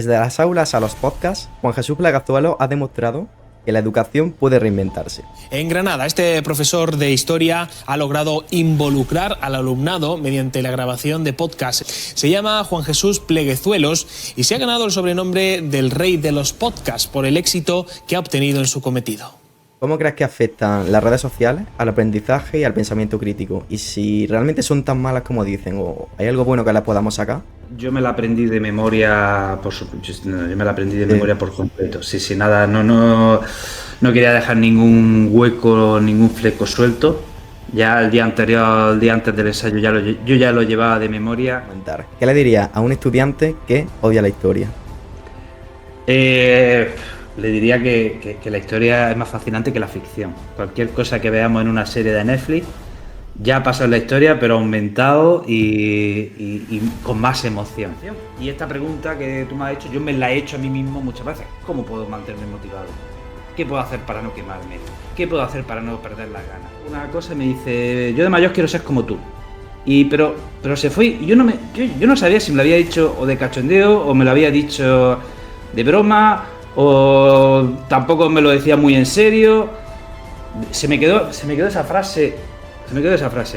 Desde las aulas a los podcasts, Juan Jesús Plagazuelo ha demostrado que la educación puede reinventarse. En Granada, este profesor de historia ha logrado involucrar al alumnado mediante la grabación de podcasts. Se llama Juan Jesús Pleguezuelos y se ha ganado el sobrenombre del rey de los podcasts por el éxito que ha obtenido en su cometido. ¿Cómo crees que afectan las redes sociales al aprendizaje y al pensamiento crítico? Y si realmente son tan malas como dicen, o hay algo bueno que las podamos sacar. Yo me la aprendí de memoria, yo me la aprendí de memoria por completo. Sí, nada, no quería dejar ningún hueco, ningún fleco suelto. Ya el día anterior, el día antes del ensayo, yo ya lo llevaba de memoria. ¿Qué le dirías a un estudiante que odia la historia? Le diría que la historia es más fascinante que la ficción. Cualquier cosa que veamos en una serie de Netflix ya ha pasado en la historia, pero aumentado y con más emoción. Y esta pregunta que tú me has hecho, yo me la he hecho a mí mismo muchas veces. ¿Cómo puedo mantenerme motivado? ¿Qué puedo hacer para no quemarme? ¿Qué puedo hacer para no perder las ganas? Una cosa me dice, yo de mayor quiero ser como tú. Pero se fue y yo no sabía si me lo había dicho o de cachondeo o me lo había dicho de broma o tampoco me lo decía muy en serio. Se me quedó esa frase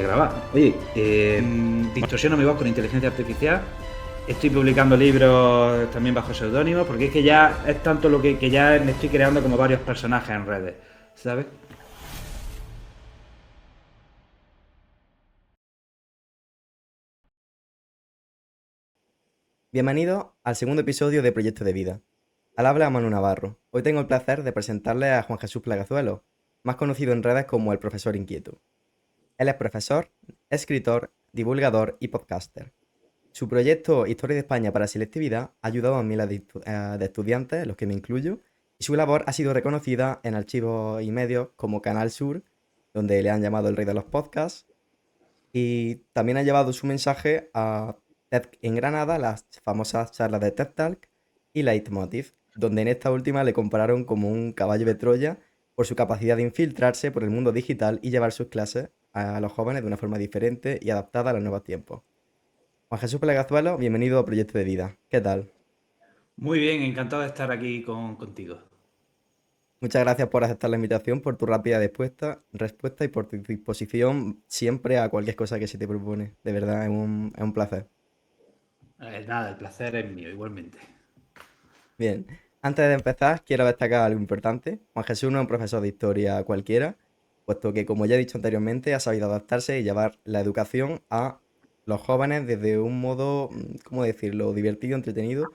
grabada. Oye, distorsiono mi voz con inteligencia artificial. Estoy publicando libros también bajo seudónimo, porque es que ya es tanto lo que ya me estoy creando como varios personajes en redes, ¿sabes? Bienvenido al segundo episodio de Proyecto de Vida. Al habla Manu Navarro. Hoy tengo el placer de presentarle a Juan Jesús Plagazuelo, más conocido en redes como el Profesor Inquieto. Él es profesor, escritor, divulgador y podcaster. Su proyecto Historia de España para Selectividad ha ayudado a miles de estudiantes, en los que me incluyo, y su labor ha sido reconocida en archivos y medios como Canal Sur, donde le han llamado el rey de los podcasts, y también ha llevado su mensaje a TED en Granada, las famosas charlas de TED Talk y Leitmotiv, donde en esta última le compararon como un caballo de Troya por su capacidad de infiltrarse por el mundo digital y llevar sus clases a los jóvenes de una forma diferente y adaptada a los nuevos tiempos. Juan Jesús Plegazuelo, bienvenido a Proyecto de Vida. ¿Qué tal? Muy bien, encantado de estar aquí contigo. Muchas gracias por aceptar la invitación, por tu rápida respuesta y por tu disposición siempre a cualquier cosa que se te propone. De verdad, es un placer. Nada, el placer es mío, igualmente. Bien, antes de empezar, quiero destacar algo importante. Juan Jesús no es un profesor de historia cualquiera, puesto que, como ya he dicho anteriormente, ha sabido adaptarse y llevar la educación a los jóvenes desde un modo, ¿cómo decirlo?, divertido, entretenido.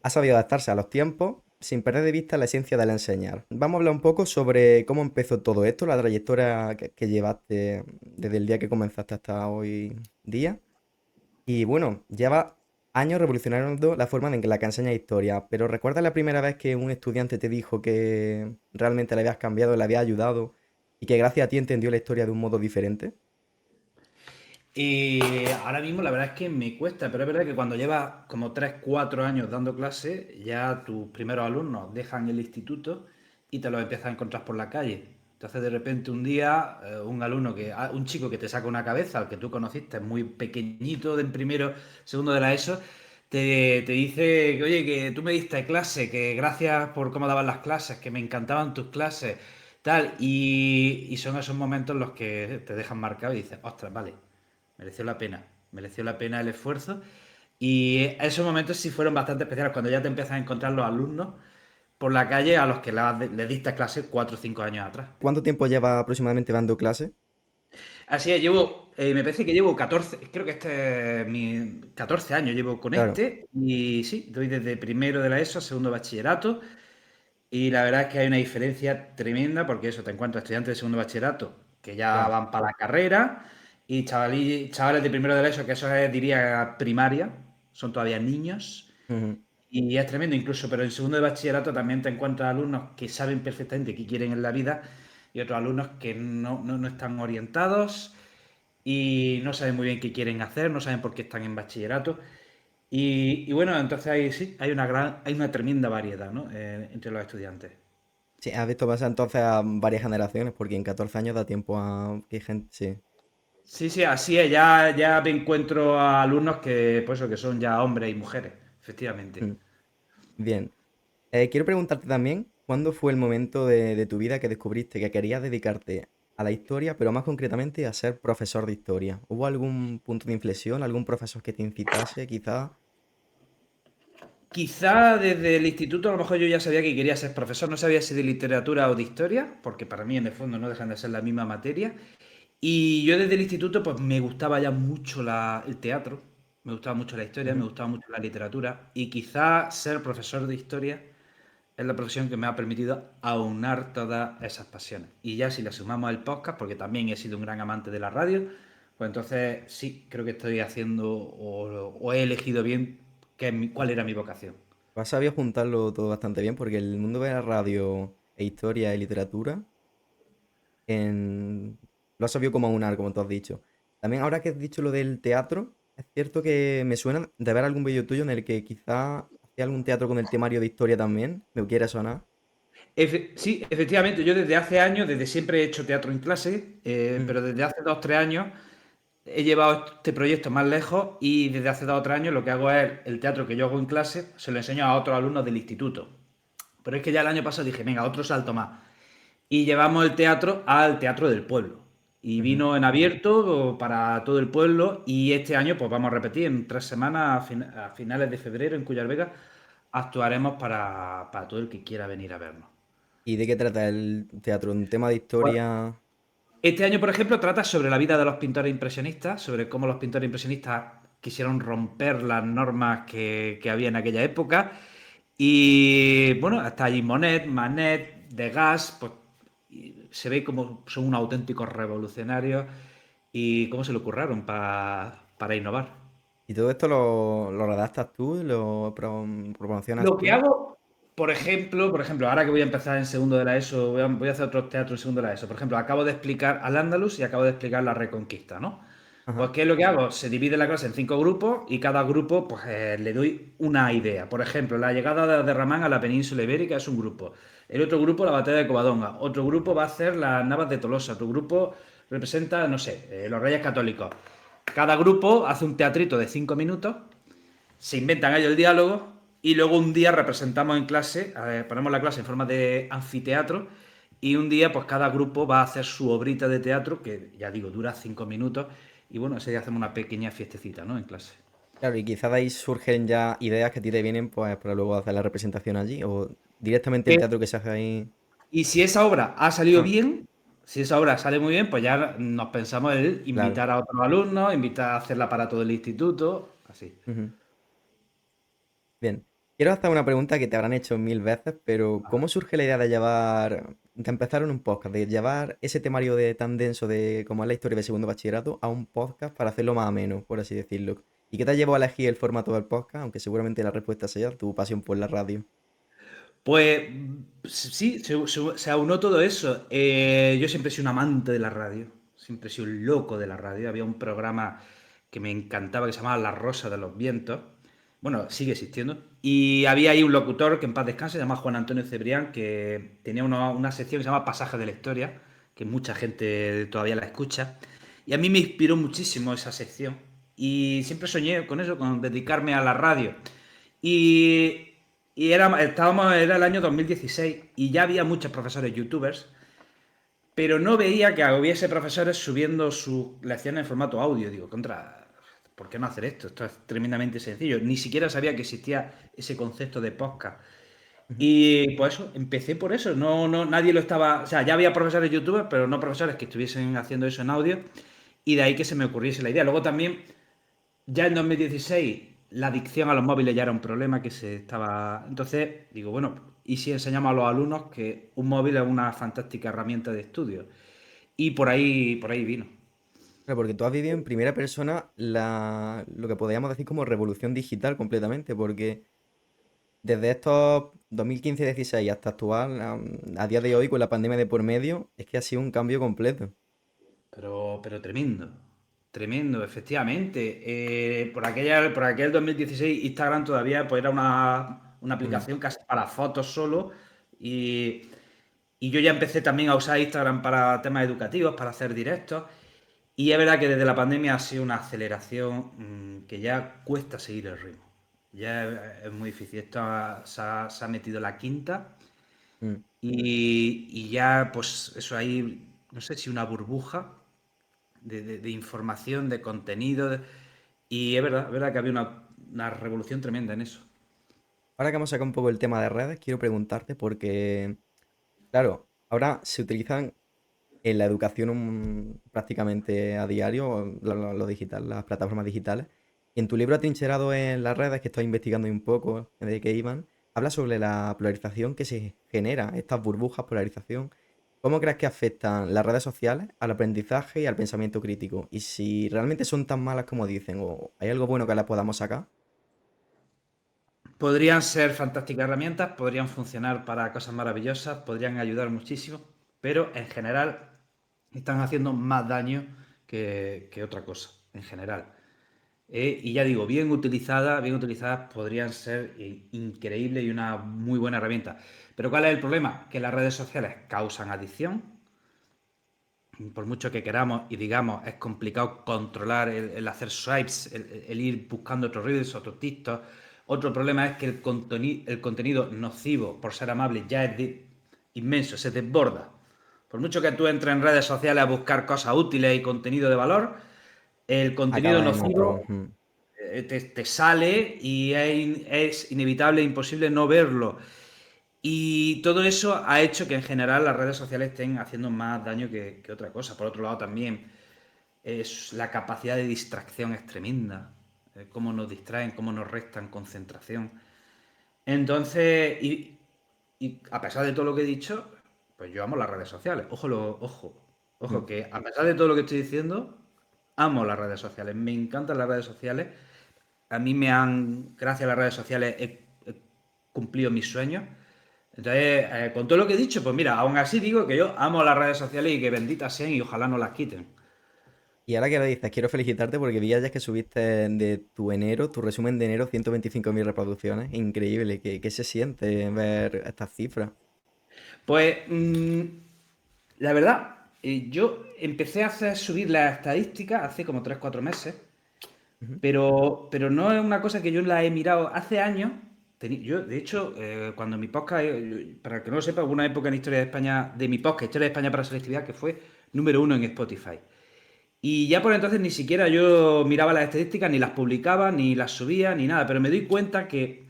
Ha sabido adaptarse a los tiempos sin perder de vista la esencia del enseñar. Vamos a hablar un poco sobre cómo empezó todo esto, la trayectoria que llevaste desde el día que comenzaste hasta hoy día. Y bueno, lleva años revolucionando la forma en la que enseña historia, pero ¿recuerdas la primera vez que un estudiante te dijo que realmente le habías cambiado, le habías ayudado y que gracias a ti entendió la historia de un modo diferente? Ahora mismo la verdad es que me cuesta, pero es verdad que cuando llevas como 3 4 años dando clase, ya tus primeros alumnos dejan el instituto y te los empiezas a encontrar por la calle. Entonces de repente un día, un chico que te saca una cabeza, al que tú conociste, muy pequeñito, de en primero, segundo de la ESO, te dice que, oye, que tú me diste clase, que gracias por cómo daban las clases, que me encantaban tus clases, tal, y son esos momentos los que te dejan marcado y dices, ostras, vale, mereció la pena el esfuerzo. Y esos momentos sí fueron bastante especiales, cuando ya te empiezas a encontrar los alumnos por la calle a los que le diste clase 4 o 5 años atrás. ¿Cuánto tiempo lleva aproximadamente dando clase? Así es, me parece que llevo 14, creo que este es mi 14 años llevo con Claro, este, y sí, doy desde primero de la ESO a segundo de bachillerato, y la verdad es que hay una diferencia tremenda, porque eso, te encuentras estudiantes de segundo de bachillerato que ya claro. van para la carrera, y chavales de primero de la ESO, que eso es, diría, primaria, son todavía niños, Ujú. y es tremendo incluso, pero en segundo de bachillerato también te encuentras alumnos que saben perfectamente qué quieren en la vida, y otros alumnos que no están orientados y no saben muy bien qué quieren hacer, no saben por qué están en bachillerato. Y bueno, entonces ahí sí, hay una tremenda variedad, ¿no? Entre los estudiantes. Sí, has visto pasar entonces a varias generaciones, porque en 14 años da tiempo a que gente, sí. Sí, sí, así es. Ya me encuentro a alumnos que, pues, que son ya hombres y mujeres, efectivamente. Mm. Bien. Quiero preguntarte también, ¿cuándo fue el momento de tu vida que descubriste que querías dedicarte a la historia, pero más concretamente a ser profesor de historia? ¿Hubo algún punto de inflexión, algún profesor que te incitase, quizá? Quizá desde el instituto a lo mejor yo ya sabía que quería ser profesor, no sabía si de literatura o de historia, porque para mí en el fondo no dejan de ser la misma materia. Y yo desde el instituto pues me gustaba ya mucho el teatro, me gustaba mucho la historia, me Ujú. gustaba mucho la literatura y quizá ser profesor de historia es la profesión que me ha permitido aunar todas esas pasiones. Y ya si le sumamos el podcast, porque también he sido un gran amante de la radio, pues entonces sí, creo que estoy haciendo o he elegido bien cuál era mi vocación. Has sabido juntarlo todo bastante bien porque el mundo de la radio e historia y literatura en... lo has sabido como aunar, como tú has dicho. También ahora que has dicho lo del teatro, es cierto que me suena de ver algún vídeo tuyo en el que quizá hacía algún teatro con el temario de historia también, me quiere sonar. Sí, efectivamente, yo desde hace años, desde siempre he hecho teatro en clase, Mm. pero desde hace 2 o 3 años he llevado este proyecto más lejos y desde hace 2 o 3 años lo que hago es el teatro que yo hago en clase, se lo enseño a otros alumnos del instituto. Pero es que ya el año pasado dije, venga, otro salto más. Y llevamos el teatro al Teatro del Pueblo. Y Ujú. vino en abierto para todo el pueblo y este año pues vamos a repetir en 3 semanas, a finales de febrero en Cuyar Vega, actuaremos para todo el que quiera venir a vernos. ¿Y de qué trata el teatro? ¿Un tema de historia? Este año, por ejemplo, trata sobre la vida de los pintores impresionistas, sobre cómo los pintores impresionistas quisieron romper las normas que había en aquella época. Y bueno, hasta allí Monet, Manet, Degas, pues se ve como son unos auténticos revolucionarios y cómo se le ocurrieron para innovar. ¿Y todo esto lo redactas tú? ¿Lo promocionas Lo que tú? hago, por ejemplo, ahora que voy a empezar en segundo de la ESO, voy a hacer otros teatros en segundo de la ESO. Por ejemplo, acabo de explicar al Andalus y acabo de explicar la Reconquista, ¿no? Pues, Ajá. ¿qué es lo que hago? Se divide la clase en 5 grupos y cada grupo, pues, le doy una idea. Por ejemplo, la llegada de Ramán a la península ibérica es un grupo. El otro grupo, la batalla de Covadonga. Otro grupo va a hacer las Navas de Tolosa. Otro grupo representa, no sé, los Reyes Católicos. Cada grupo hace un teatrito de 5 minutos, se inventan ellos el diálogo y luego un día representamos en clase, ponemos la clase en forma de anfiteatro y un día pues cada grupo va a hacer su obrita de teatro que ya digo dura 5 minutos y bueno, ese día hacemos una pequeña fiestecita, ¿no? En clase. Claro, y quizá de ahí surgen ya ideas que a ti te vienen pues para luego hacer la representación allí o directamente el Eh, teatro que se hace ahí. Y si esa obra ha salido Ah, bien, si esa obra sale muy bien, pues ya nos pensamos en claro. invitar a otros alumnos, invitar a hacerla para todo el instituto, así. Ujú. Bien. Quiero hacer una pregunta que te habrán hecho mil veces, pero ¿cómo surge la idea de empezar en un podcast, de llevar ese temario de tan denso de como es la historia de segundo bachillerato a un podcast para hacerlo más ameno, por así decirlo? ¿Y qué te llevó a elegir el formato del podcast? Aunque seguramente la respuesta sea tu pasión por la radio. Pues sí, se aunó todo eso. Yo siempre he sido un amante de la radio, siempre he sido un loco de la radio. Había un programa que me encantaba que se llamaba La Rosa de los Vientos. Bueno, sigue existiendo. Y había ahí un locutor que en paz descanse, se llama Juan Antonio Cebrián, que tenía una sección que se llama Pasaje de la Historia, que mucha gente todavía la escucha. Y a mí me inspiró muchísimo esa sección. Y siempre soñé con eso, con dedicarme a la radio. Y, era el año 2016 y ya había muchos profesores youtubers, pero no veía que hubiese profesores subiendo sus lecciones en formato audio. Digo, ¿por qué no hacer esto? Esto es tremendamente sencillo. Ni siquiera sabía que existía ese concepto de podcast. Ujú. Y pues eso, empecé por eso. No, no, nadie lo estaba. O sea, ya había profesores youtubers, pero no profesores que estuviesen haciendo eso en audio. Y de ahí que se me ocurriese la idea. Luego también ya en 2016 la adicción a los móviles ya era un problema que se estaba. Entonces, digo, bueno, ¿y si enseñamos a los alumnos que un móvil es una fantástica herramienta de estudio? Y por ahí vino. Claro, porque tú has vivido en primera persona lo que podríamos decir como revolución digital completamente, porque desde estos 2015-16 hasta actual, a día de hoy con la pandemia de por medio, es que ha sido un cambio completo. Pero tremendo. Tremendo, efectivamente. Por aquel 2016 Instagram todavía pues, era una Mm. aplicación casi para fotos solo. Y, y yo ya empecé también a usar Instagram para temas educativos, para hacer directos. Y es verdad que desde la pandemia ha sido una aceleración que ya cuesta seguir el ritmo. Ya es muy difícil. Esto se ha metido la quinta Mm. y ya, pues eso ahí, no sé si una burbuja de información, de contenido. Y es verdad que había una revolución tremenda en eso. Ahora que hemos sacado un poco el tema de redes, quiero preguntarte porque, claro, ahora se utilizan en la educación prácticamente a diario, lo digital, las plataformas digitales. Y en tu libro Atrincherado en las redes, que estoy investigando un poco de qué iban, habla sobre la polarización que se genera, estas burbujas, polarización. ¿Cómo crees que afectan las redes sociales al aprendizaje y al pensamiento crítico? Y si realmente son tan malas como dicen, o hay algo bueno que las podamos sacar. Podrían ser fantásticas herramientas, podrían funcionar para cosas maravillosas, podrían ayudar muchísimo, pero en general están haciendo más daño que otra cosa, en general. Y ya digo, bien utilizadas podrían ser increíbles y una muy buena herramienta. Pero ¿cuál es el problema? Que las redes sociales causan adicción. Por mucho que queramos y digamos, es complicado controlar el hacer swipes, el ir buscando otros reels, otros TikTok. Otro problema es que el contenido nocivo, por ser amable, ya es inmenso, se desborda. Por mucho que tú entres en redes sociales a buscar cosas útiles y contenido de valor, el contenido Acaba en otro. nocivo te sale y es inevitable, imposible no verlo. Y todo eso ha hecho que en general las redes sociales estén haciendo más daño que otra cosa. Por otro lado, también la capacidad de distracción es tremenda. Cómo nos distraen, cómo nos restan concentración. Entonces, y a pesar de todo lo que he dicho, pues yo amo las redes sociales. Ojo, Mm. que a pesar de todo lo que estoy diciendo, amo las redes sociales. Me encantan las redes sociales. A mí gracias a las redes sociales, he cumplido mis sueños. Entonces, con todo lo que he dicho, pues mira, aún así digo que yo amo las redes sociales y que benditas sean y ojalá no las quiten. Y ahora que lo dices, quiero felicitarte porque vi ayer que subiste de tu enero, tu resumen de enero, 125.000 reproducciones. Increíble. ¿Qué se siente ver estas cifras? Pues la verdad, yo empecé a subir las estadísticas hace como 3 4 meses, Ujú. pero no es una cosa que yo la he mirado hace años. Yo, de hecho, cuando mi podcast, para el que no lo sepa, hubo una época en Historia de España, de mi podcast, Historia de España para la Selectividad, que fue número 1 en Spotify. Y ya por entonces ni siquiera yo miraba las estadísticas, ni las publicaba, ni las subía, ni nada, pero me doy cuenta que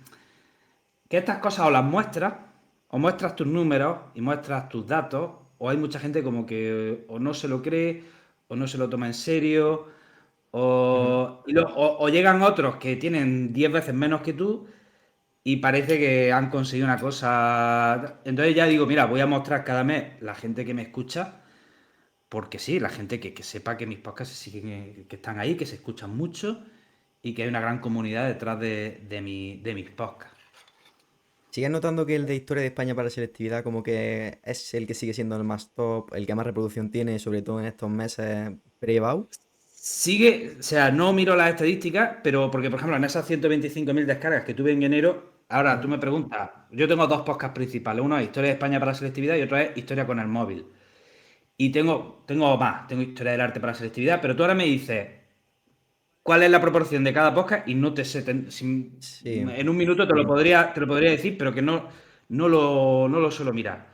estas cosas o muestras tus números y muestras tus datos, o hay mucha gente como que o no se lo cree, o no se lo toma en serio, Ujú. o llegan otros que tienen 10 veces menos que tú y parece que han conseguido una cosa. Entonces ya digo, mira, voy a mostrar cada mes la gente que me escucha, porque sí, la gente que sepa que mis podcasts que están ahí, que se escuchan mucho y que hay una gran comunidad detrás de mis podcasts. ¿Sigues notando que el de Historia de España para selectividad como que es el que sigue siendo el más top, el que más reproducción tiene, sobre todo en estos meses pre-BAU? Sigue, o sea, no miro las estadísticas, pero porque, por ejemplo, en esas 125.000 descargas que tuve en enero, ahora tú Ujú. me preguntas, yo tengo dos podcasts principales, uno es Historia de España para la selectividad y otro es Historia con el móvil. Y tengo Historia del arte para la selectividad, pero tú ahora me dices cuál es la proporción de cada podcast y no te sé, Sí. en un minuto te lo podría decir, pero que no lo suelo mirar.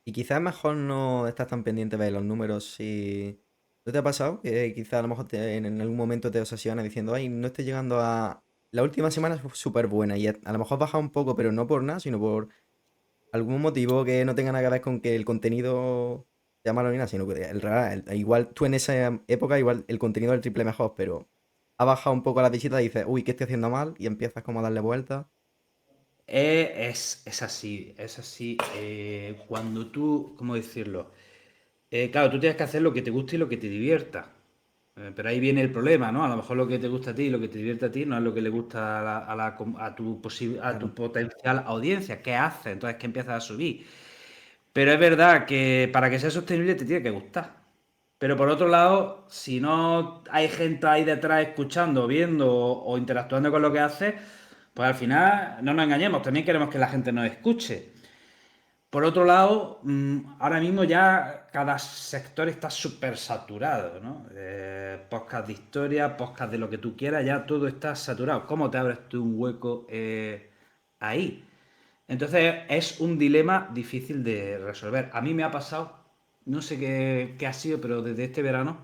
Y quizás mejor no estás tan pendiente de los números si... ¿No te ha pasado? Que quizás a lo mejor en algún momento te obsesionas diciendo, ay, no estoy llegando a... La última semana es súper buena y a lo mejor baja un poco, pero no por nada, sino por algún motivo que no tenga nada que ver con que el contenido sea malo ni nada, sino que igual tú en esa época, igual el contenido es el triple mejor, pero ha bajado un poco la visita y dices, uy, ¿qué estoy haciendo mal? Y empiezas como a darle vueltas. Es así, es así. Cuando tú, ¿cómo decirlo? Claro, tú tienes que hacer lo que te guste y lo que te divierta. Pero ahí viene el problema, ¿no? A lo mejor lo que te gusta a ti y lo que te divierte a ti no es lo que le gusta a tu Claro. potencial audiencia. ¿Qué haces? Entonces, ¿qué empiezas a subir? Pero es verdad que para que sea sostenible te tiene que gustar. Pero por otro lado, si no hay gente ahí detrás escuchando, viendo o interactuando con lo que haces, pues al final no nos engañemos, también queremos que la gente nos escuche. Por otro lado, ahora mismo ya cada sector está súper saturado, ¿no? Podcast de historia, podcast de lo que tú quieras, ya todo está saturado. ¿Cómo te abres tú un hueco ahí? Entonces es un dilema difícil de resolver. A mí me ha pasado, no sé qué ha sido, pero desde este verano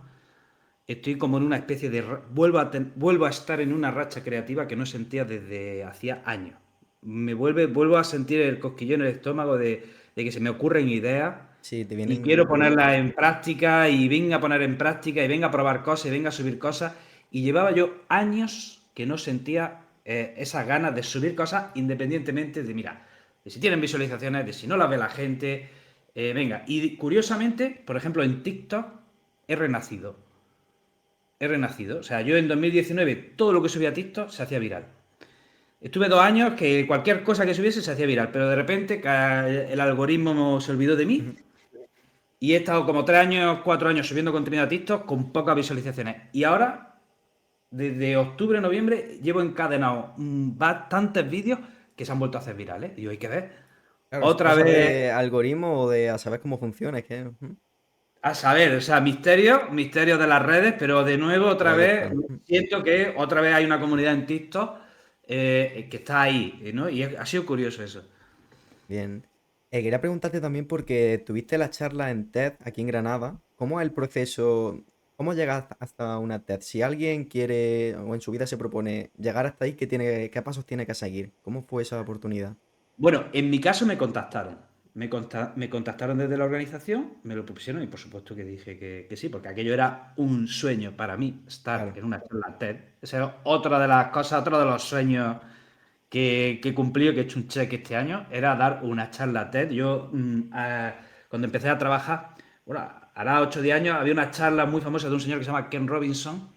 estoy como en una especie de... vuelvo a estar en una racha creativa que no sentía desde hacía años. Vuelvo a sentir el cosquillón en el estómago de que se me ocurren ideas Sí, te y quiero vienen... ponerlas en práctica y venga a poner en práctica y venga a probar cosas y venga a subir cosas. Y llevaba yo años que no sentía esas ganas de subir cosas independientemente de, mira, de si tienen visualizaciones, de si no las ve la gente. Venga, y curiosamente, por ejemplo, en TikTok he renacido. He renacido. O sea, yo en 2019 todo lo que subía a TikTok se hacía viral. Estuve 2 años que cualquier cosa que subiese se hacía viral, pero de repente el algoritmo se olvidó de mí Ujú. y he estado como 3 años, 4 años subiendo contenido a TikTok con pocas visualizaciones. Y ahora, desde octubre, noviembre, llevo encadenado bastantes vídeos que se han vuelto a hacer virales. Y hay que ver. Claro, eso Otra pasa vez, de algoritmo o de a saber cómo funciona, es que... a saber, o sea, misterios de las redes, pero de nuevo, otra Pero ahí vez, está. siento que otra vez hay una comunidad en TikTok que está ahí, ¿no? Y ha sido curioso eso. Bien. Quería preguntarte también porque tuviste la charla en TED aquí en Granada. ¿Cómo es el proceso? ¿Cómo llegas hasta una TED? Si alguien quiere o en su vida se propone llegar hasta ahí, ¿qué pasos tiene que seguir? ¿Cómo fue esa oportunidad? Bueno, en mi caso me contactaron. Me contactaron desde la organización, me lo propusieron y por supuesto que dije que sí, porque aquello era un sueño para mí, estar Claro. en una charla TED. Esa era otra de las cosas, otro de los sueños que he cumplido, que he hecho un cheque este año, era dar una charla TED. Yo, cuando empecé a trabajar, bueno, hará 8 o 10 años, había una charla muy famosa de un señor que se llama Ken Robinson,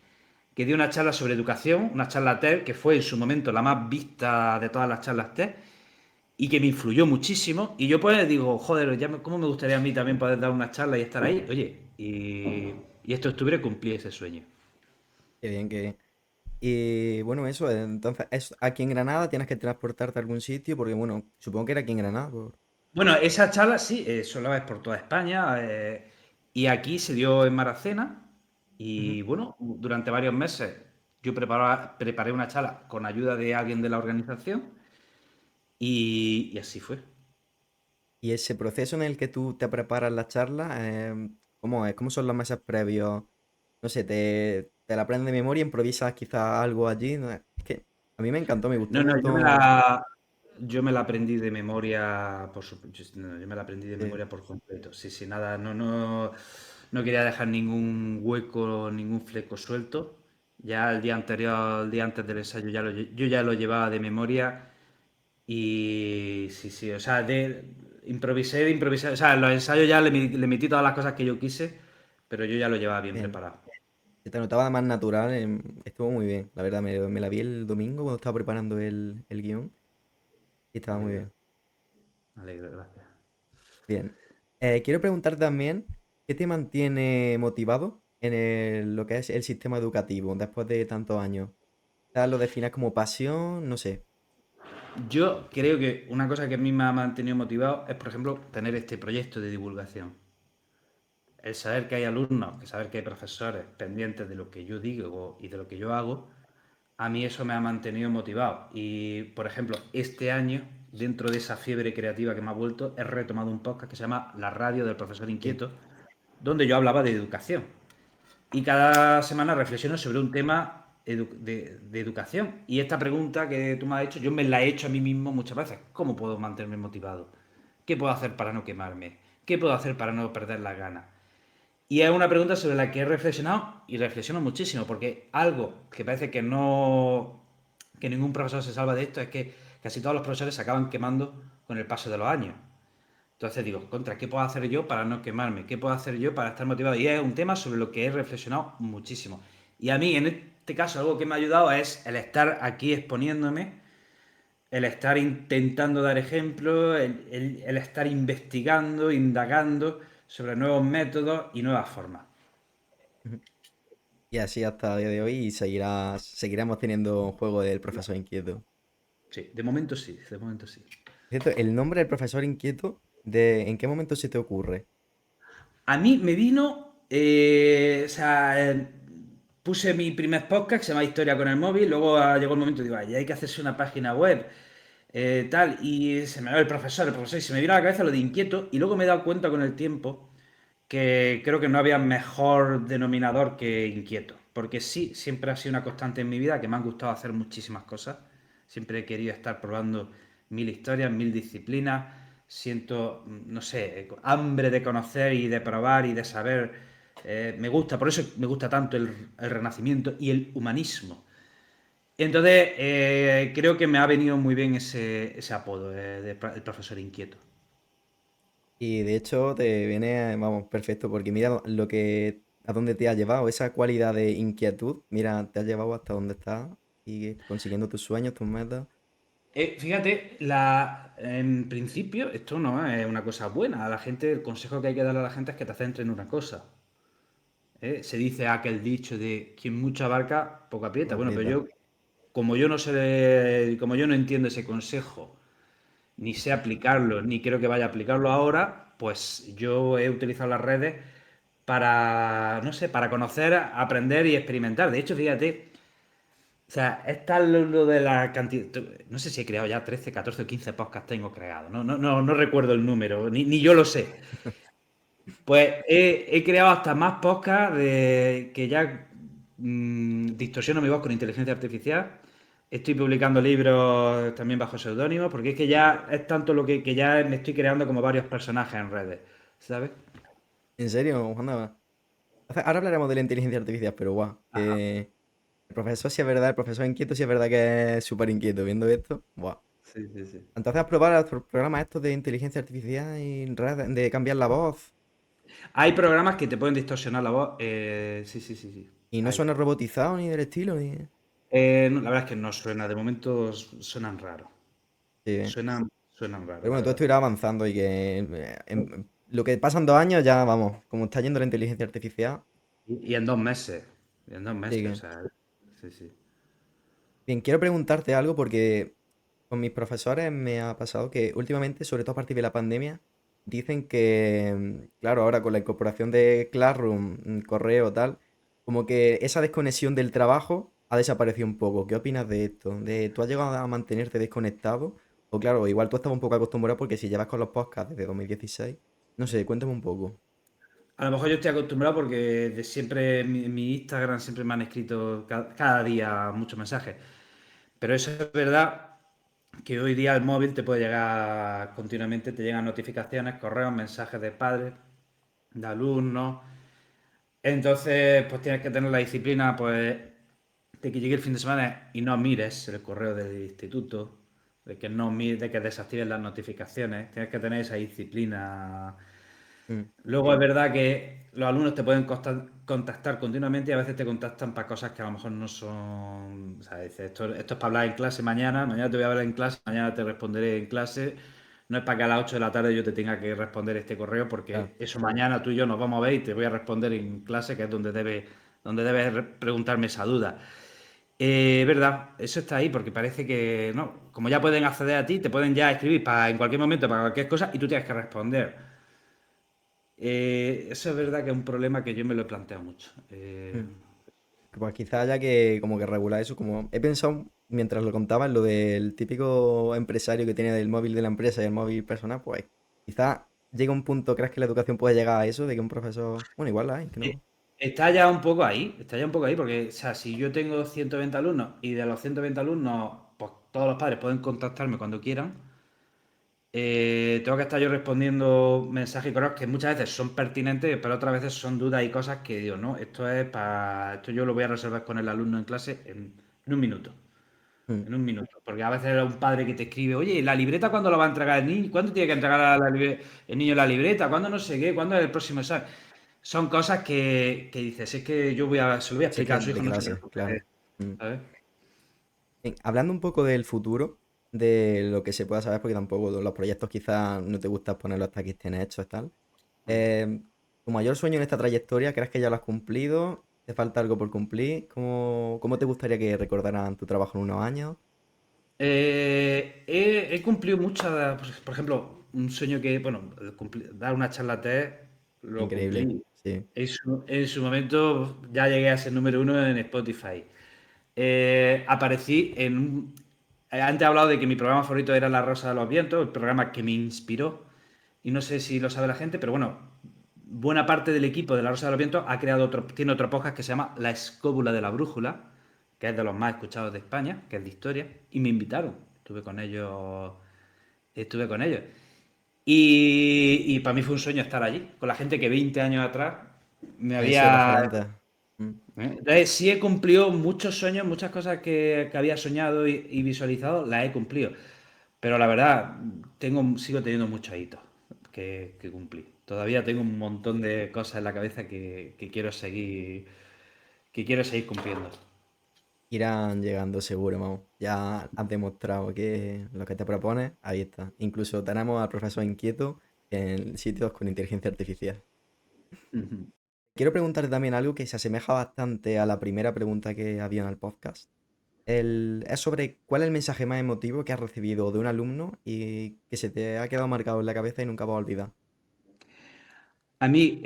que dio una charla sobre educación, una charla TED, que fue en su momento la más vista de todas las charlas TED y que me influyó muchísimo. Y yo pues digo, joder, cómo me gustaría a mí también poder dar una charla y estar ahí. Oye, y este octubre cumplí ese sueño. Qué bien, qué bien. Y bueno, eso, entonces, es aquí en Granada, tienes que transportarte a algún sitio, porque bueno, supongo que era aquí en Granada. Bueno, esa charla sí, solo es por toda España y aquí se dio en Maracena Ujú. y bueno, durante varios meses yo preparé una charla con ayuda de alguien de la organización y así fue. Y ese proceso en el que tú te preparas la charla, ¿cómo es? ¿Cómo son los meses previos? No sé, te la aprendes de memoria, improvisas quizás algo allí. ¿No? Es que a mí me encantó, me gustó No, un no, montón. yo me la aprendí de memoria, por supuesto, no, yo me la aprendí de Sí, memoria por completo. Sí, sí, nada, no quería dejar ningún hueco, ningún fleco suelto. Ya el día anterior, el día antes del ensayo, yo ya lo llevaba de memoria y sí, sí, o sea, improvisé, o sea, en los ensayos ya le metí todas las cosas que yo quise, pero yo ya lo llevaba bien bien. preparado. Se te notaba más natural, estuvo muy bien. La verdad, me la vi el domingo cuando estaba preparando el guión y Me estaba muy alegro, bien. me alegro, gracias. Bien. Quiero preguntar también, ¿qué te mantiene motivado en lo que es el sistema educativo después de tantos años? Quizás lo defines como pasión, no sé. Yo creo que una cosa que a mí me ha mantenido motivado es, por ejemplo, tener este proyecto de divulgación. El saber que hay alumnos, que saber que hay profesores pendientes de lo que yo digo y de lo que yo hago, a mí eso me ha mantenido motivado. Y, por ejemplo, este año, dentro de esa fiebre creativa que me ha vuelto, he retomado un podcast que se llama La Radio del Profesor Sí. Inquieto, donde yo hablaba de educación. Y cada semana reflexiono sobre un tema de educación. Y esta pregunta que tú me has hecho, yo me la he hecho a mí mismo muchas veces. ¿Cómo puedo mantenerme motivado? ¿Qué puedo hacer para no quemarme? ¿Qué puedo hacer para no perder las ganas? Y es una pregunta sobre la que he reflexionado y reflexiono muchísimo, porque algo que parece que no, que ningún profesor se salva de esto es que casi todos los profesores se acaban quemando con el paso de los años. Entonces digo, contra, ¿qué puedo hacer yo para no quemarme? ¿Qué puedo hacer yo para estar motivado? Y es un tema sobre lo que he reflexionado muchísimo. Y a mí, en este caso, algo que me ha ayudado es el estar aquí exponiéndome, el estar intentando dar ejemplos, el estar investigando, indagando sobre nuevos métodos y nuevas formas. Ujú. Y así hasta el día de hoy y seguiremos teniendo un juego del profesor inquieto. Sí, de momento sí, de momento sí. Cierto, el nombre del profesor inquieto ¿En qué momento se te ocurre? A mí me vino, puse mi primer podcast que se llama Historia con el móvil, luego llegó el momento, digo, "Ay, hay que hacerse una página web, tal, y se me va el profesor, y se me vino a la cabeza lo de inquieto, y luego me he dado cuenta con el tiempo que creo que no había mejor denominador que inquieto, porque sí, siempre ha sido una constante en mi vida que me han gustado hacer muchísimas cosas, siempre he querido estar probando mil historias, mil disciplinas, siento, no sé, hambre de conocer y de probar y de saber, me gusta, por eso me gusta tanto el Renacimiento y el humanismo. Entonces, creo que me ha venido muy bien ese apodo, el profesor inquieto. Y de hecho te viene, vamos, perfecto, porque mira a dónde te ha llevado, esa cualidad de inquietud, mira, te ha llevado hasta donde estás y consiguiendo tus sueños, tus metas. Fíjate, en principio esto no es una cosa buena. A la gente, el consejo que hay que darle a la gente es que te centre en una cosa. Se dice aquel dicho de quien mucho abarca, poco aprieta. Poco Bueno, pero aprieta. yo, como yo no entiendo ese consejo, ni sé aplicarlo, ni creo que vaya a aplicarlo ahora, pues yo he utilizado las redes para, no sé, para conocer, aprender y experimentar. De hecho, fíjate, o sea, es tal lo de la cantidad. No sé si he creado ya 13, 14 o 15 podcasts tengo creados. No recuerdo el número, ni yo lo sé. Pues he creado hasta más podcasts que ya distorsiono mi voz con inteligencia artificial. Estoy publicando libros también bajo seudónimo, porque es que ya es tanto lo que ya me estoy creando como varios personajes en redes, ¿sabes? ¿En serio, Juan? Ahora hablaremos de la inteligencia artificial, pero guau, Ajá. que el profesor sí es verdad, el profesor inquieto sí es verdad que es súper inquieto viendo esto. Buah. Sí, sí, sí. Entonces, ¿has probado los programas estos de inteligencia artificial y de cambiar la voz? Hay programas que te pueden distorsionar la voz. Sí, sí, sí, sí. Y no Hay. suena robotizado ni del estilo, ni... No, la verdad es que no suena, de momento suenan raros. Sí. Suenan raros, Pero la bueno, todo verdad. esto irá avanzando y que lo que pasan 2 años ya, vamos, como está yendo la inteligencia artificial, Y en 2 meses. Y en dos sí meses, o que... sea. Sí, sí. Bien, quiero preguntarte algo porque con mis profesores me ha pasado que últimamente, sobre todo a partir de la pandemia, dicen que, claro, ahora con la incorporación de Classroom, correo, tal, como que esa desconexión del trabajo ha desaparecido un poco. ¿Qué opinas de esto? ¿Tú has llegado a mantenerte desconectado? O claro, igual tú estabas un poco acostumbrado porque si llevas con los podcasts desde 2016, no sé, cuéntame un poco. A lo mejor yo estoy acostumbrado porque de siempre mi Instagram siempre me han escrito cada día muchos mensajes. Pero eso es verdad que hoy día el móvil te puede llegar continuamente, te llegan notificaciones, correos, mensajes de padres, de alumnos. Entonces, pues tienes que tener la disciplina, pues, de que llegue el fin de semana y no mires el correo del instituto, de que no de que desactives las notificaciones. Tienes que tener esa disciplina. Mm, Luego es verdad que los alumnos te pueden contactar continuamente y a veces te contactan para cosas que a lo mejor no son. O sea, dices, esto es para hablar en clase mañana, mañana te voy a hablar en clase, mañana te responderé en clase. No es para que a las 8 de la tarde yo te tenga que responder este correo, claro. porque eso mañana tú y yo nos vamos a ver y te voy a responder en clase, que es donde debes preguntarme esa duda. Verdad, eso está ahí, porque parece que, no, como ya pueden acceder a ti, te pueden ya escribir en cualquier momento para cualquier cosa y tú tienes que responder. Eso es verdad que es un problema que yo me lo he planteado mucho. Mm. Pues quizá haya que como que regular eso, como he pensado mientras lo contaba en lo del típico empresario que tiene el móvil de la empresa y el móvil personal, pues quizá llega un punto, ¿crees que la educación puede llegar a eso? De que un profesor, bueno, igual la hay, que Eh, no. Está ya un poco ahí, porque, o sea, si yo tengo 120 alumnos y de los 120 alumnos, pues todos los padres pueden contactarme cuando quieran, tengo que estar yo respondiendo mensajes y correos que muchas veces son pertinentes, pero otras veces son dudas y cosas que digo, no, esto yo lo voy a resolver con el alumno en clase en un minuto. Mm. En un minuto. Porque a veces era un padre que te escribe, oye, ¿la libreta cuándo la va a entregar el niño? ¿Cuándo tiene que entregar el niño la libreta? ¿Cuándo no sé qué? ¿Cuándo es el próximo examen? Son cosas que dices, es que se lo voy a Sí, es que explicar a su de hijo, no se clase, preocupe, claro. Mm. ¿sabes? Bien, hablando un poco del futuro, de lo que se pueda saber, porque tampoco los proyectos quizás no te gusta ponerlos hasta que estén hechos y tal. Eh, ¿Tu mayor sueño en esta trayectoria, crees que ya lo has cumplido? ¿Te falta algo por cumplir? ¿Cómo te gustaría que recordaran tu trabajo en unos años? He cumplido muchas, por ejemplo, un sueño que, bueno, dar una charla TED, lo Increíble, cumplí. sí. En su momento ya llegué a ser número uno en Spotify. Aparecí en antes he hablado de que mi programa favorito era La Rosa de los Vientos, el programa que me inspiró. Y no sé si lo sabe la gente, pero bueno, buena parte del equipo de La Rosa de los Vientos tiene otro podcast que se llama La Escóbula de la Brújula, que es de los más escuchados de España, que es de historia, y me invitaron. Estuve con ellos. Y para mí fue un sueño estar allí, con la gente que 20 años atrás me Han sido había. referentes. Mm. Entonces, sí he cumplido muchos sueños, muchas cosas que había soñado y visualizado, las he cumplido. Pero la verdad, sigo teniendo muchos hitos que cumplir. Todavía tengo un montón de cosas en la cabeza que quiero seguir cumpliendo. Irán llegando seguro, vamos. Ya has demostrado que lo que te propones, ahí está. Incluso tenemos al profesor inquieto en sitios con inteligencia artificial. Ujú. Quiero preguntarte también algo que se asemeja bastante a la primera pregunta que había en el podcast. Es sobre cuál es el mensaje más emotivo que has recibido de un alumno y que se te ha quedado marcado en la cabeza y nunca vas a olvidar. A mí,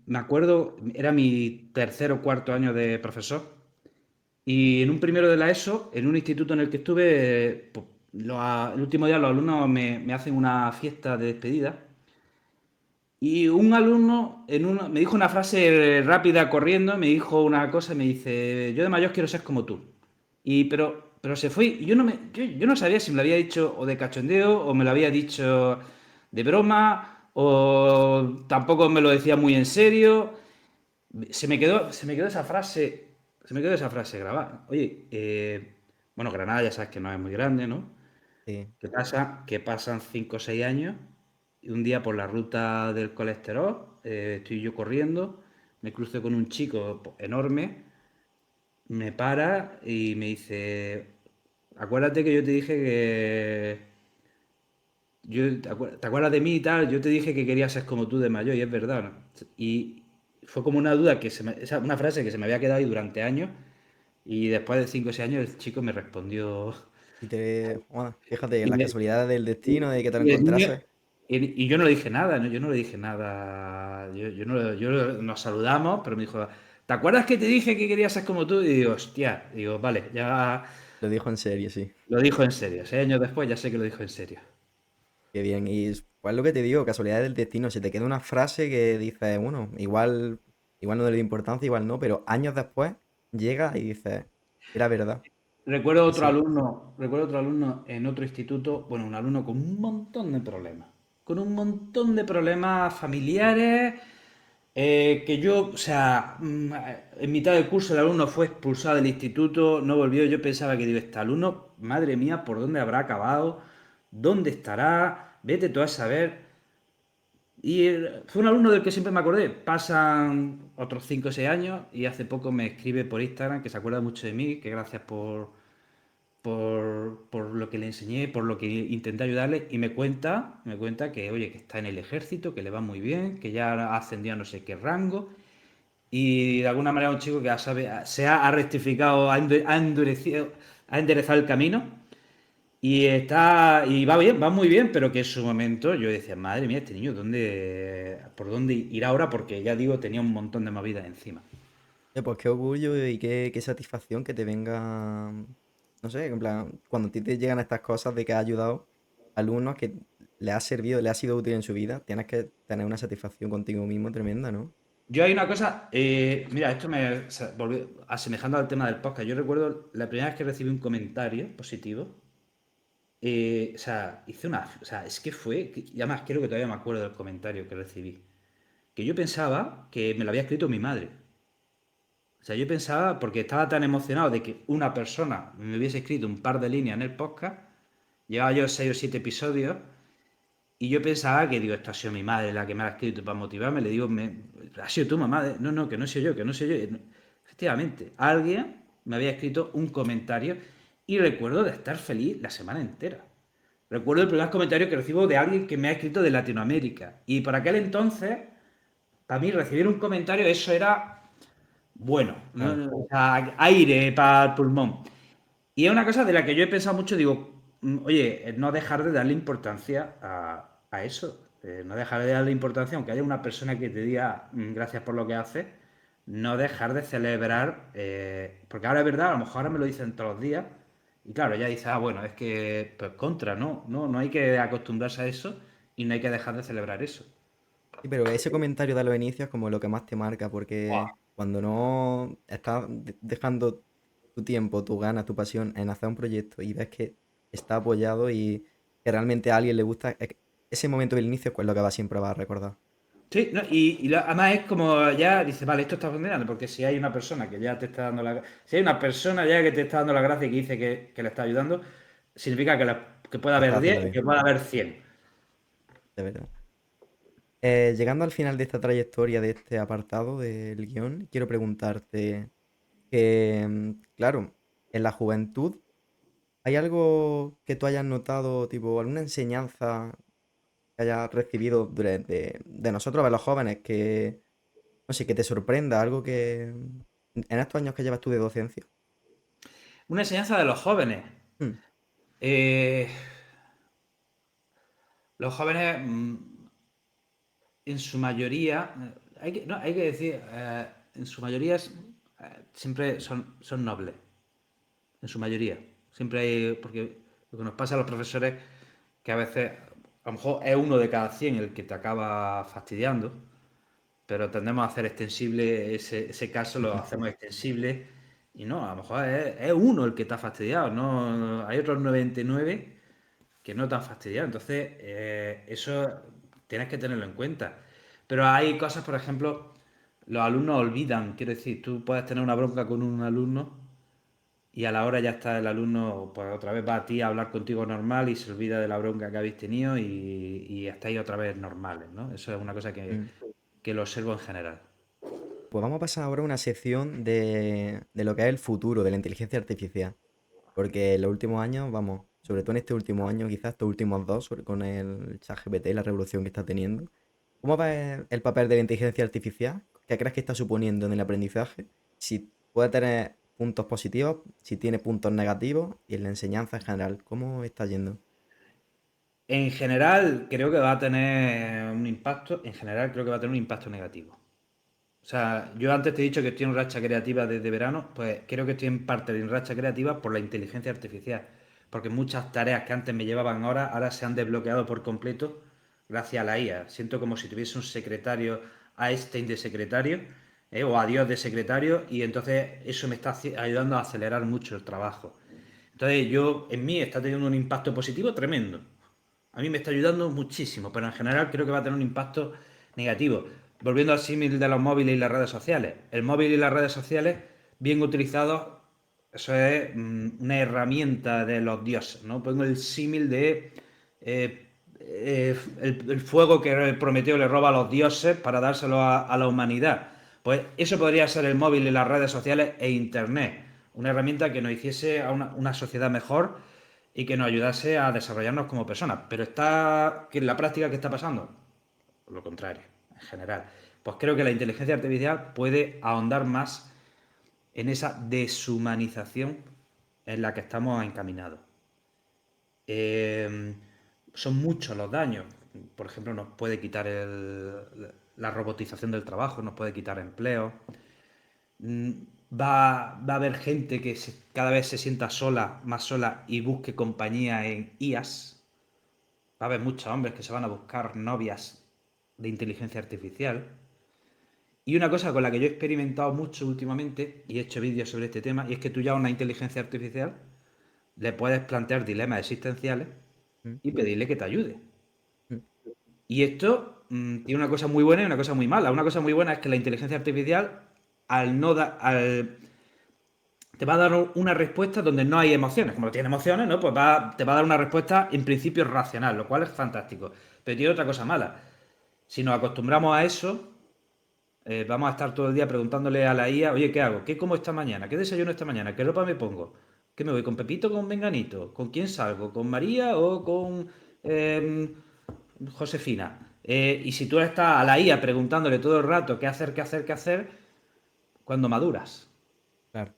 me acuerdo, era mi tercer o cuarto año de profesor. Y en un primero de la ESO, en un instituto en el que estuve, pues, el último día los alumnos me hacen una fiesta de despedida. Y un alumno me dijo una frase rápida corriendo, me dijo una cosa, me dice, yo de mayor quiero ser como tú. Pero se fue, y yo no sabía si me lo había dicho o de cachondeo, o me lo había dicho de broma, o tampoco me lo decía muy en serio. Se me quedó esa frase, grabada. Oye, bueno, Granada ya sabes que no es muy grande, ¿no? Sí. ¿Qué pasa? Que pasan 5 o 6 años y un día por la ruta del colesterol, estoy yo corriendo, me cruzo con un chico enorme, me para y me dice, acuérdate que yo te dije que. ¿Te acuerdas de mí y tal? Yo te dije que quería ser como tú de mayor y es verdad, ¿no? Y fue como una duda una frase que se me había quedado ahí durante años y después de 5 o 6 años el chico me respondió. Bueno, fíjate, Y, las me- casualidades del destino de que te lo y el niño, encontrase. y yo no le dije nada, ¿no? Yo no le dije nada. Nos saludamos, pero me dijo, ¿te acuerdas que te dije que querías ser como tú? Y digo, hostia, digo, vale, ya Lo dijo en serio, sí. lo dijo en serio. 6 años después ya sé que lo dijo en serio. Qué bien. Y pues lo que te digo, casualidades del destino. Se te queda una frase que dices, bueno, igual no le da importancia, igual no, pero años después llega y dices, era verdad. Y sí. Recuerdo otro alumno en otro instituto, bueno, un alumno con un montón de problemas familiares, que yo, o sea, en mitad del curso el alumno fue expulsado del instituto, no volvió, yo pensaba que digo, este alumno, madre mía, ¿por dónde habrá acabado? ¿Dónde estará? Vete tú a saber. Y fue un alumno del que siempre me acordé. Pasan otros 5 o 6 años y hace poco me escribe por Instagram que se acuerda mucho de mí, que gracias por lo que le enseñé, por lo que intenté ayudarle, y me cuenta que, oye, que está en el ejército, que le va muy bien, que ya ha ascendido a no sé qué rango, y de alguna manera un chico que ha rectificado, ha endurecido, ha enderezado el camino, y va bien, va muy bien, pero que en su momento yo decía, madre mía, este niño, ¿por dónde ir ahora? Porque ya digo, tenía un montón de movidas encima. Pues qué orgullo y qué satisfacción que te venga, no sé, en plan, cuando a ti te llegan estas cosas de que has ayudado a alumnos que le ha servido, le ha sido útil en su vida, tienes que tener una satisfacción contigo mismo tremenda, ¿no? Yo hay una cosa, mira, esto asemejando al tema del podcast. Yo recuerdo la primera vez que recibí un comentario positivo. O sea, o sea, es que y además creo que todavía me acuerdo del comentario que recibí. Que yo pensaba que me lo había escrito mi madre. O sea, yo pensaba, porque estaba tan emocionado de que una persona me hubiese escrito un par de líneas en el podcast, llevaba yo 6 o 7 episodios, y yo pensaba que, digo, esto ha sido mi madre la que me ha escrito para motivarme. Le digo, ha sido tu mamá. No, no, que no soy yo, que no soy yo. Efectivamente, alguien me había escrito un comentario y recuerdo de estar feliz la semana entera. Recuerdo el primer comentario que recibo de alguien que me ha escrito de Latinoamérica. Y por aquel entonces, para mí, recibir un comentario, eso era bueno, Claro. ¿no? O sea, aire para el pulmón. Y es una cosa de la que yo he pensado mucho, digo, oye, no dejar de darle importancia a eso. No dejar de darle importancia, aunque haya una persona que te diga gracias por lo que haces, no dejar de celebrar, porque ahora es verdad, a lo mejor ahora me lo dicen todos los días, y claro, ya dices, bueno, es que, pues contra, no hay que acostumbrarse a eso y no hay que dejar de celebrar eso. Sí, pero ese comentario de los inicios es como lo que más te marca, Buah. porque cuando no estás dejando tu tiempo, tu ganas, tu pasión en hacer un proyecto y ves que está apoyado y que realmente a alguien le gusta, ese momento del inicio es lo que va siempre va a recordar. Sí, no, además es como ya dice, vale, esto está funcionando, porque si hay una persona que ya te está dando si hay una persona ya que te está dando la gracia y que dice que le está ayudando, significa que puede Que está haber haciendo 10 y bien, que puede haber 100. de verdad. Llegando al final de esta trayectoria, de este apartado del guión, quiero preguntarte que, claro, en la juventud, ¿hay algo que tú hayas notado, tipo, alguna enseñanza que hayas recibido de nosotros, de los jóvenes, que, no sé, que te sorprenda, algo que en estos años que llevas tú de docencia? Una enseñanza de los jóvenes. Mm, Eh, los jóvenes, en su mayoría, hay que decir, en su mayoría siempre son nobles. En su mayoría. Siempre hay, porque lo que nos pasa a los profesores, que a veces, a lo mejor es uno de cada 100 el que te acaba fastidiando, pero tendemos a hacer extensible ese caso, lo hacemos extensible, y no, a lo mejor es uno el que está fastidiado, no hay otros 99 que no te han fastidiado. Entonces, eso tienes que tenerlo en cuenta. Pero hay cosas, por ejemplo, los alumnos olvidan, quiero decir, tú puedes tener una bronca con un alumno y a la hora ya está el alumno, pues otra vez va a ti a hablar contigo normal y se olvida de la bronca que habéis tenido y estáis otra vez normales, ¿no? Eso es una cosa mm. que lo observo en general. Pues vamos a pasar ahora a una sección de lo que es el futuro de la inteligencia artificial. Porque en los últimos años, vamos, sobre todo en este último año, quizás estos últimos dos, con el ChatGPT y la revolución que está teniendo, ¿cómo ves el papel de la inteligencia artificial? ¿Qué crees que está suponiendo en el aprendizaje? Si puede tener puntos positivos, si tiene puntos negativos y en la enseñanza en general, ¿cómo está yendo? En general, creo que va a tener un impacto, en general creo que va a tener un impacto negativo. O sea, yo antes te he dicho que estoy en racha creativa desde verano, pues creo que estoy en parte de racha creativa por la inteligencia artificial. Porque muchas tareas que antes me llevaban horas, ahora se han desbloqueado por completo gracias a la IA. Siento como si tuviese un secretario Einstein de secretario, o a Dios de secretario, y entonces eso me está ayudando a acelerar mucho el trabajo. Entonces yo, en mí está teniendo un impacto positivo tremendo. A mí me está ayudando muchísimo, pero en general creo que va a tener un impacto negativo. Volviendo al símil de los móviles y las redes sociales. El móvil y las redes sociales, bien utilizados, eso es una herramienta de los dioses, ¿no? Pongo el símil de el fuego que Prometeo le roba a los dioses para dárselo a la humanidad. Pues eso podría ser el móvil y las redes sociales e Internet. Una herramienta que nos hiciese a una sociedad mejor y que nos ayudase a desarrollarnos como personas. Pero está, que en la práctica, ¿qué está pasando? Lo contrario, en general. Pues creo que la inteligencia artificial puede ahondar más en esa deshumanización en la que estamos encaminados. Eh, son muchos los daños. Por ejemplo, nos puede quitar la robotización del trabajo, nos puede quitar empleo. Mm, va a haber gente que cada vez se sienta sola, más sola y busque compañía en IAS. Va a haber muchos hombres que se van a buscar novias de inteligencia artificial. Y una cosa con la que yo he experimentado mucho últimamente, y he hecho vídeos sobre este tema, y es que tú ya a una inteligencia artificial le puedes plantear dilemas existenciales Mm, y pedirle que te ayude. mm. Y esto tiene una cosa muy buena y una cosa muy mala. Una cosa muy buena es que la inteligencia artificial, al no dar, te va a dar una respuesta donde no hay emociones. Como no tiene emociones, ¿no? Pues te va a dar una respuesta en principio racional, lo cual es fantástico. Pero tiene otra cosa mala. Si nos acostumbramos a eso, vamos a estar todo el día preguntándole a la IA, oye, ¿qué hago? ¿Qué como esta mañana? ¿Qué desayuno esta mañana? ¿Qué ropa me pongo? ¿Qué me voy? ¿Con Pepito o con Menganito? ¿Con quién salgo? ¿Con María o con Josefina? Y si tú estás a la IA preguntándole todo el rato qué hacer, qué hacer, qué hacer, ¿cuándo maduras? Claro.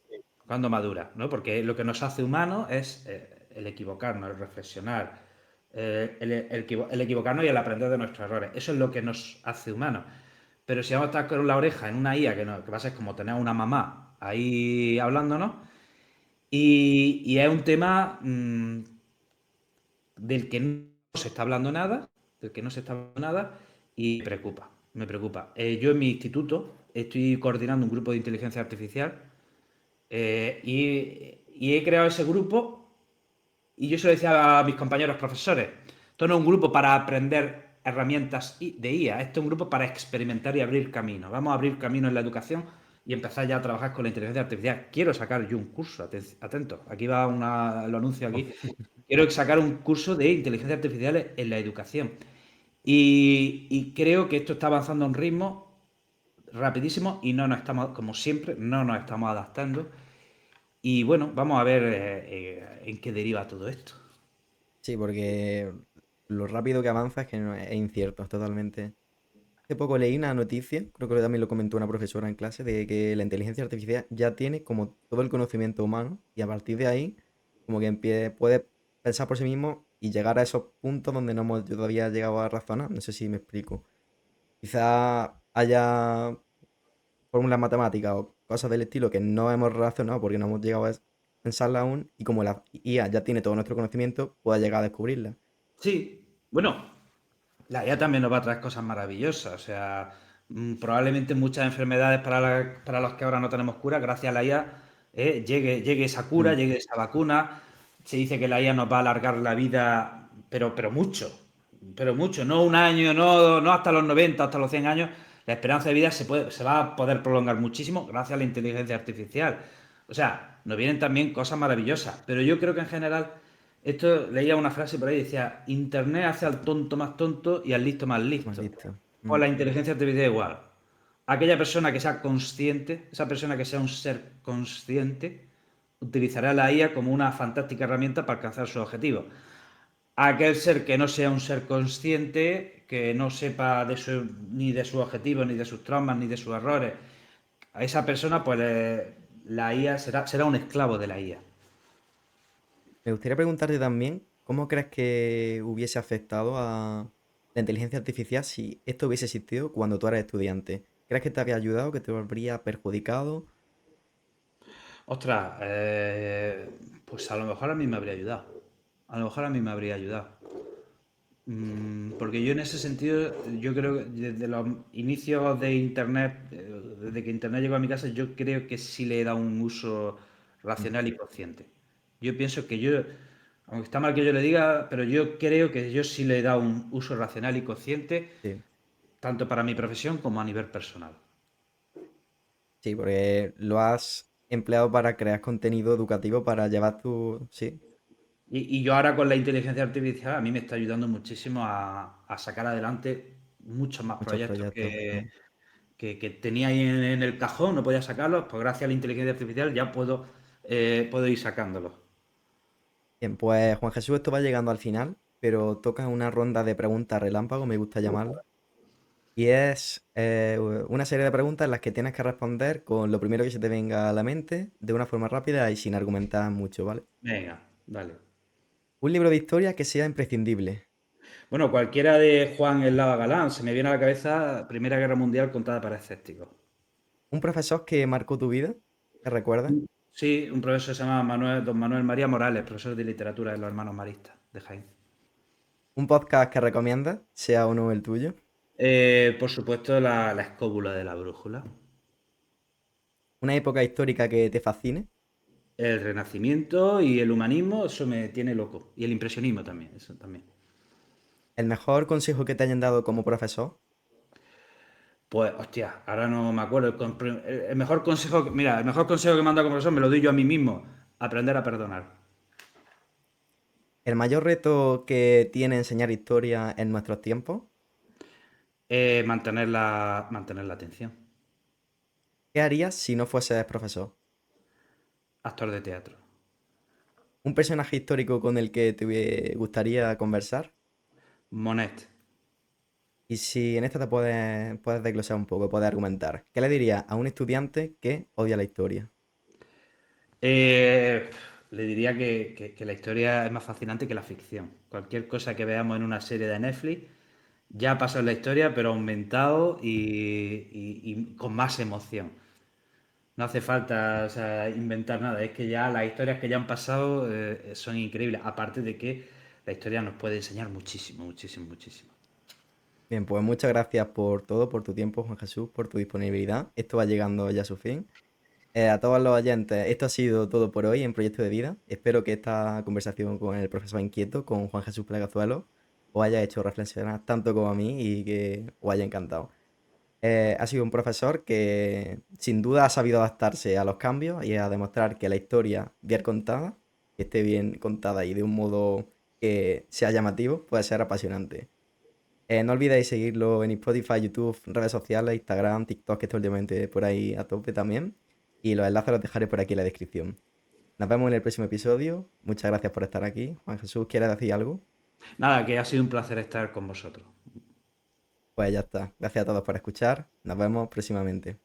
¿Cuándo maduras? ¿No? Porque lo que nos hace humanos es el equivocarnos, el reflexionar, el equivocarnos y el aprender de nuestros errores. Eso es lo que nos hace humanos. Pero si vamos a estar con la oreja en una IA, que va a ser como tener una mamá ahí hablándonos, y es un tema del que no se está hablando nada, y me preocupa. Yo en mi instituto estoy coordinando un grupo de inteligencia artificial y he creado ese grupo y yo se lo decía a mis compañeros profesores, esto no es un grupo para aprender herramientas de IA, esto es un grupo para experimentar y abrir camino. Vamos a abrir camino en la educación y empezar ya a trabajar con la inteligencia artificial. Quiero sacar yo un curso, atento, aquí va lo anuncio aquí. Quiero sacar un curso de inteligencia artificial en la educación. Y creo que esto está avanzando a un ritmo rapidísimo y no nos estamos, como siempre, no nos estamos adaptando. Y bueno, vamos a ver en qué deriva todo esto. Sí, porque lo rápido que avanza es que es incierto, es totalmente. Hace poco leí una noticia, creo que también lo comentó una profesora en clase, de que la inteligencia artificial ya tiene como todo el conocimiento humano y a partir de ahí como que puede pensar por sí mismo y llegar a esos puntos donde no hemos todavía llegado a razonar. No sé si me explico. Quizá haya fórmulas matemáticas o cosas del estilo que no hemos relacionado porque no hemos llegado a pensarla aún y como la IA ya tiene todo nuestro conocimiento, pueda llegar a descubrirla. Sí, bueno, la IA también nos va a traer cosas maravillosas. O sea, probablemente muchas enfermedades para las que ahora no tenemos cura, gracias a la IA, llegue esa cura, Mm. llegue esa vacuna. Se dice que la IA nos va a alargar la vida, pero mucho, no un año, no hasta los 90, hasta los 100 años. La esperanza de vida se va a poder prolongar muchísimo gracias a la inteligencia artificial. O sea, nos vienen también cosas maravillosas, pero yo creo que en general esto leía una frase por ahí, decía, Internet hace al tonto más tonto y al listo más Más listo. listo. Pues la inteligencia artificial igual. Aquella persona que sea consciente, esa persona que sea un ser consciente, utilizará la IA como una fantástica herramienta para alcanzar sus objetivos. Aquel ser que no sea un ser consciente, que no sepa ni de sus objetivos, ni de sus traumas, ni de sus errores, a esa persona, pues la IA será un esclavo de la IA. Me gustaría preguntarte también, ¿cómo crees que hubiese afectado a la inteligencia artificial si esto hubiese existido cuando tú eras estudiante? ¿Crees que te habría ayudado, que te habría perjudicado? Ostras, pues a lo mejor a mí me habría ayudado. A lo mejor a mí me habría ayudado. Porque yo en ese sentido, yo creo que desde los inicios de Internet, desde que Internet llegó a mi casa, yo creo que sí le he dado un uso Mm. racional y consciente. Yo pienso que yo, aunque está mal que yo le diga, pero yo creo que yo sí le he dado un uso racional y consciente, Sí, tanto para mi profesión como a nivel personal. sí, porque lo has empleado para crear contenido educativo para llevar tu... Sí, Y yo ahora con la inteligencia artificial a mí me está ayudando muchísimo a sacar adelante muchos más muchos proyectos proyectos. Mm. que tenía ahí en el cajón, no podía sacarlos, pues gracias a la inteligencia artificial ya puedo ir sacándolos. Bien, pues Juan Jesús, esto va llegando al final, pero toca una ronda de preguntas relámpago, me gusta llamarlo. Y es una serie de preguntas en las que tienes que responder con lo primero que se te venga a la mente, de una forma rápida y sin argumentar mucho, ¿vale? Venga, dale. Un libro de historia que sea imprescindible. Bueno, cualquiera de Juan el Lava Galán, se me viene a la cabeza Primera Guerra Mundial contada para escépticos. Un profesor que marcó tu vida, ¿te recuerdas? Sí, un profesor se llama don Manuel María Morales, profesor de literatura de los hermanos maristas de Jaén. Un podcast que recomiendas, sea o no el tuyo. Por supuesto, la escóbula de la brújula. Una época histórica que te fascine. El Renacimiento y el humanismo, eso me tiene loco. Y el impresionismo también, eso también. El mejor consejo que te hayan dado como profesor. Pues, hostia, ahora no me acuerdo. El mejor consejo, mira, el mejor consejo que me han dado como profesor me lo doy yo a mí mismo. Aprender a perdonar. El mayor reto que tiene enseñar historia en nuestros tiempos. Mantener la atención. ¿Qué harías si no fueses profesor? Actor de teatro. Un personaje histórico con el que te gustaría conversar. Monet. Y si en esta puedes desglosar un poco, puedes argumentar. ¿Qué le dirías a un estudiante que odia la historia? Eh, le diría que la historia es más fascinante que la ficción. Cualquier cosa que veamos en una serie de Netflix ya ha pasado en la historia, pero aumentado y con más emoción. No hace falta, o sea, inventar nada, es que ya las historias que ya han pasado son increíbles. Aparte de que la historia nos puede enseñar muchísimo, muchísimo, muchísimo. Bien, pues muchas gracias por todo, por tu tiempo, Juan Jesús, por tu disponibilidad. Esto va llegando ya a su fin. A todos los oyentes, esto ha sido todo por hoy en Proyecto de Vida. Espero que esta conversación con el profesor Inquieto, con Juan Jesús Plegazuelo, os haya hecho reflexionar tanto como a mí y que os haya encantado. Ha sido un profesor que sin duda ha sabido adaptarse a los cambios y a demostrar que la historia bien contada, que esté bien contada y de un modo que sea llamativo, puede ser apasionante. No olvidéis seguirlo en Spotify, YouTube, redes sociales, Instagram, TikTok, que está últimamente por ahí a tope también. Y los enlaces los dejaré por aquí en la descripción. Nos vemos en el próximo episodio. Muchas gracias por estar aquí. Juan Jesús, ¿quieres decir algo? Nada, que ha sido un placer estar con vosotros. Pues ya está. Gracias a todos por escuchar. Nos vemos próximamente.